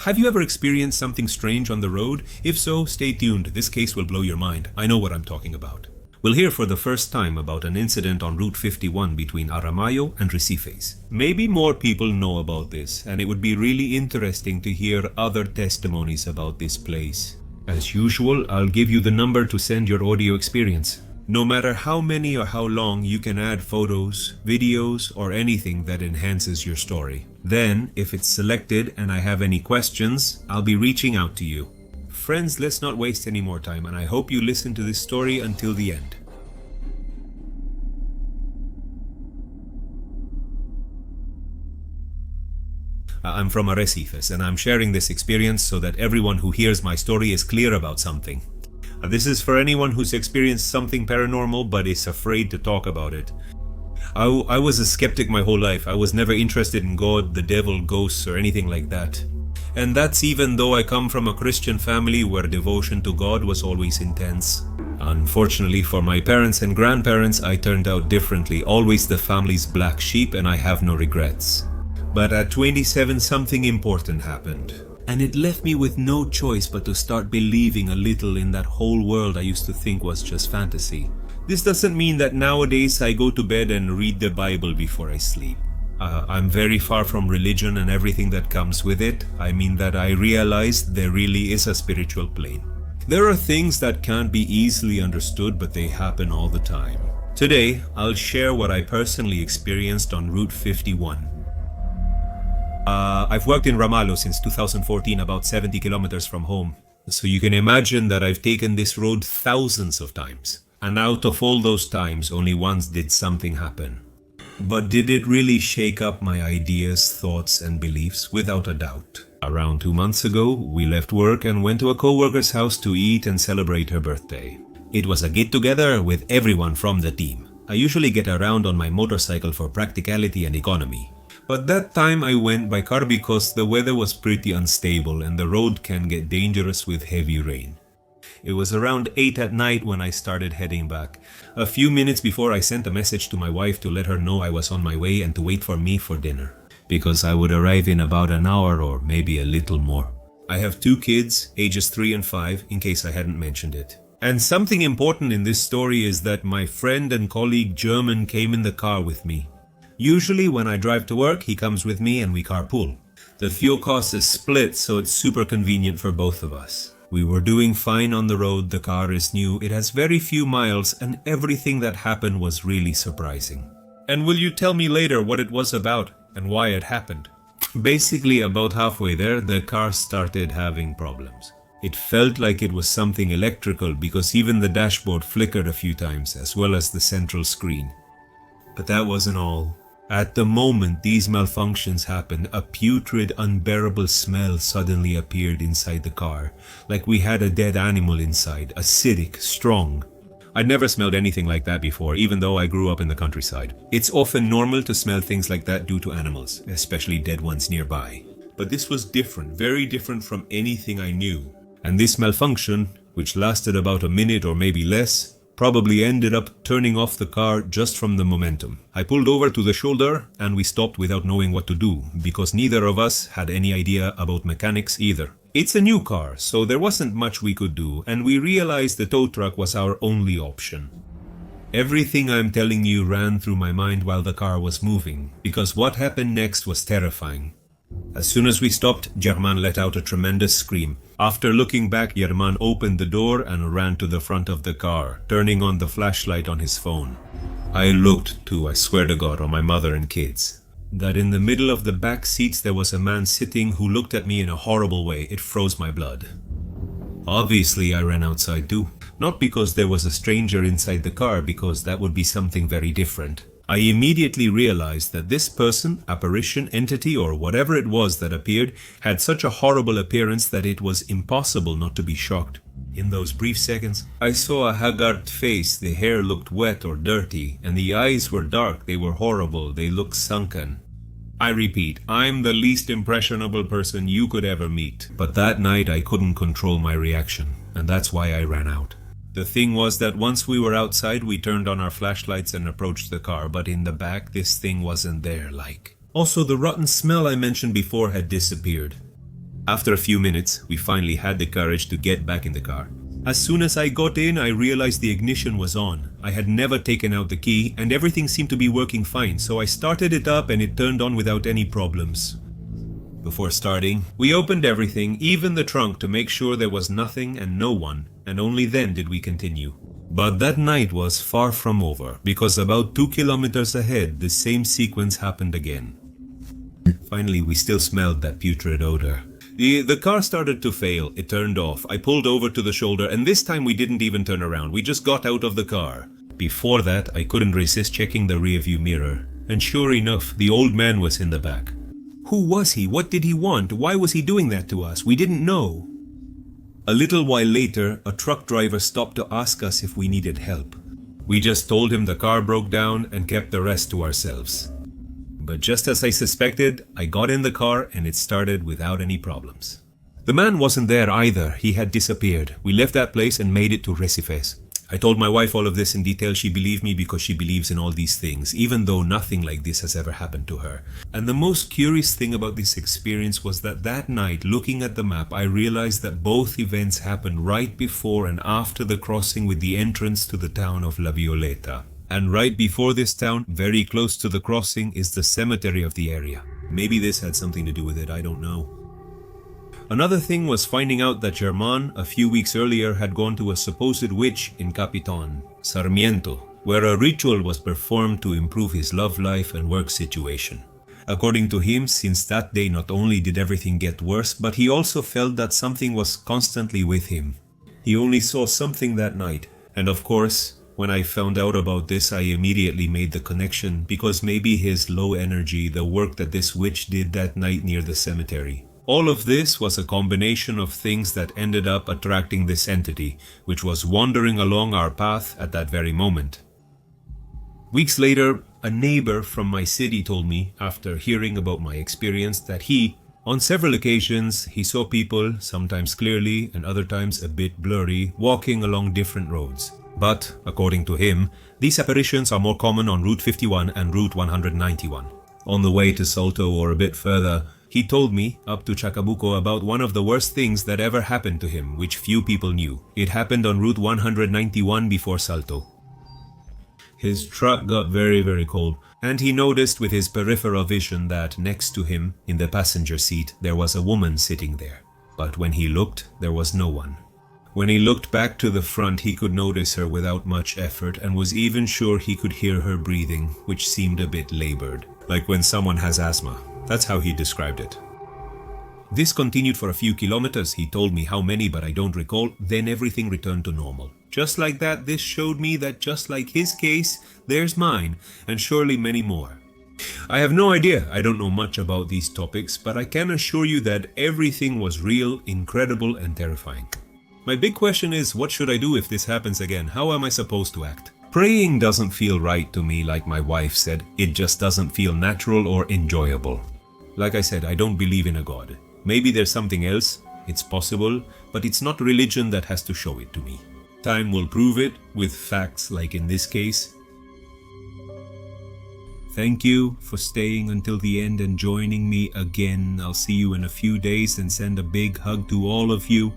Have you ever experienced something strange on the road? If so, stay tuned. This case will blow your mind. I know what I'm talking about. We'll hear for the first time about an incident on Route 51 between Aramayo and Recifes. Maybe more people know about this, and it would be really interesting to hear other testimonies about this place. As usual, I'll give you the number to send your audio experience. No matter how many or how long, you can add photos, videos, or anything that enhances your story. Then, if it's selected and I have any questions, I'll be reaching out to you. Friends, let's not waste any more time, and I hope you listen to this story until the end. I'm from Arrecifes, and I'm sharing this experience so that everyone who hears my story is clear about something. This is for anyone who's experienced something paranormal but is afraid to talk about it. I was a skeptic my whole life. I was never interested in God, the devil, ghosts, or anything like that. And that's even though I come from a Christian family where devotion to God was always intense. Unfortunately for my parents and grandparents, I turned out differently, always the family's black sheep, and I have no regrets. But at 27, something important happened. And it left me with no choice but to start believing a little in that whole world I used to think was just fantasy. This doesn't mean that nowadays I go to bed and read the Bible before I sleep. I'm very far from religion and everything that comes with it. I mean that I realized there really is a spiritual plane. There are things that can't be easily understood, but they happen all the time. Today, I'll share what I personally experienced on Route 51. I've worked in Ramallo since 2014, about 70 kilometers from home. So you can imagine that I've taken this road thousands of times. And out of all those times, only once did something happen. But did it really shake up my ideas, thoughts, and beliefs? Without a doubt. Around 2 months ago, we left work and went to a co-worker's house to eat and celebrate her birthday. It was a get-together with everyone from the team. I usually get around on my motorcycle for practicality and economy. But that time I went by car because the weather was pretty unstable and the road can get dangerous with heavy rain. It was around 8 at night when I started heading back. A few minutes before, I sent a message to my wife to let her know I was on my way and to wait for me for dinner, because I would arrive in about an hour or maybe a little more. I have 2 kids, ages 3 and 5, in case I hadn't mentioned it. And something important in this story is that my friend and colleague German came in the car with me. Usually when I drive to work, he comes with me and we carpool. The fuel cost is split, so it's super convenient for both of us. We were doing fine on the road, the car is new, it has very few miles, and everything that happened was really surprising. And will you tell me later what it was about and why it happened? Basically, about halfway there, the car started having problems. It felt like it was something electrical because even the dashboard flickered a few times, as well as the central screen. But that wasn't all. At the moment these malfunctions happened, a putrid, unbearable smell suddenly appeared inside the car, like we had a dead animal inside, acidic, strong. I'd never smelled anything like that before, even though I grew up in the countryside. It's often normal to smell things like that due to animals, especially dead ones nearby. But this was different, very different from anything I knew. And this malfunction, which lasted about a minute or maybe less, probably ended up turning off the car just from the momentum. I pulled over to the shoulder and we stopped without knowing what to do, because neither of us had any idea about mechanics either. It's a new car, so there wasn't much we could do, and we realized the tow truck was our only option. Everything I'm telling you ran through my mind while the car was moving, because what happened next was terrifying. As soon as we stopped, Germain let out a tremendous scream. After looking back, Germain opened the door and ran to the front of the car, turning on the flashlight on his phone. I looked too, I swear to God, on my mother and kids. That in the middle of the back seats there was a man sitting who looked at me in a horrible way. It froze my blood. Obviously, I ran outside too. Not because there was a stranger inside the car, because that would be something very different. I immediately realized that this person, apparition, entity, or whatever it was that appeared, had such a horrible appearance that it was impossible not to be shocked. In those brief seconds, I saw a haggard face, the hair looked wet or dirty, and the eyes were dark, they were horrible, they looked sunken. I repeat, I'm the least impressionable person you could ever meet. But that night I couldn't control my reaction, and that's why I ran out. The thing was that once we were outside, we turned on our flashlights and approached the car, but in the back, this thing wasn't there, like. Also, the rotten smell I mentioned before had disappeared. After a few minutes, we finally had the courage to get back in the car. As soon as I got in, I realized the ignition was on. I had never taken out the key and everything seemed to be working fine, so I started it up and it turned on without any problems. Before starting, we opened everything, even the trunk, to make sure there was nothing and no one, and only then did we continue. But that night was far from over, because about 2 kilometers ahead, the same sequence happened again. Finally, we still smelled that putrid odor. The car started to fail. It turned off. I pulled over to the shoulder, and this time we didn't even turn around. We just got out of the car. Before that, I couldn't resist checking the rearview mirror. And sure enough, the old man was in the back. Who was he? What did he want? Why was he doing that to us? We didn't know. A little while later, a truck driver stopped to ask us if we needed help. We just told him the car broke down and kept the rest to ourselves. But just as I suspected, I got in the car and it started without any problems. The man wasn't there either. He had disappeared. We left that place and made it to Recifes. I told my wife all of this in detail. She believed me because she believes in all these things, even though nothing like this has ever happened to her. And the most curious thing about this experience was that night, looking at the map, I realized that both events happened right before and after the crossing with the entrance to the town of La Violeta. And right before this town, very close to the crossing, is the cemetery of the area. Maybe this had something to do with it, I don't know. Another thing was finding out that Germán, a few weeks earlier, had gone to a supposed witch in Capitan, Sarmiento, where a ritual was performed to improve his love life and work situation. According to him, since that day not only did everything get worse, but he also felt that something was constantly with him. He only saw something that night, and of course, when I found out about this, I immediately made the connection, because maybe his low energy, the work that this witch did that night near the cemetery. All of this was a combination of things that ended up attracting this entity, which was wandering along our path at that very moment. Weeks later, a neighbor from my city told me, after hearing about my experience, that on several occasions, he saw people, sometimes clearly and other times a bit blurry, walking along different roads. But, according to him, these apparitions are more common on Route 51 and Route 191. On the way to Salto or a bit further, he told me, up to Chacabuco, about one of the worst things that ever happened to him, which few people knew. It happened on Route 191 before Salto. His truck got very, very cold, and he noticed with his peripheral vision that next to him, in the passenger seat, there was a woman sitting there. But when he looked, there was no one. When he looked back to the front, he could notice her without much effort and was even sure he could hear her breathing, which seemed a bit labored, like when someone has asthma. That's how he described it. This continued for a few kilometers. He told me how many, but I don't recall. Then everything returned to normal. Just like that, this showed me that just like his case, there's mine, and surely many more. I have no idea. I don't know much about these topics, but I can assure you that everything was real, incredible, and terrifying. My big question is, what should I do if this happens again? How am I supposed to act? Praying doesn't feel right to me, like my wife said. It just doesn't feel natural or enjoyable. Like I said, I don't believe in a God. Maybe there's something else. It's possible, but it's not religion that has to show it to me. Time will prove it with facts like in this case. Thank you for staying until the end and joining me again. I'll see you in a few days and send a big hug to all of you.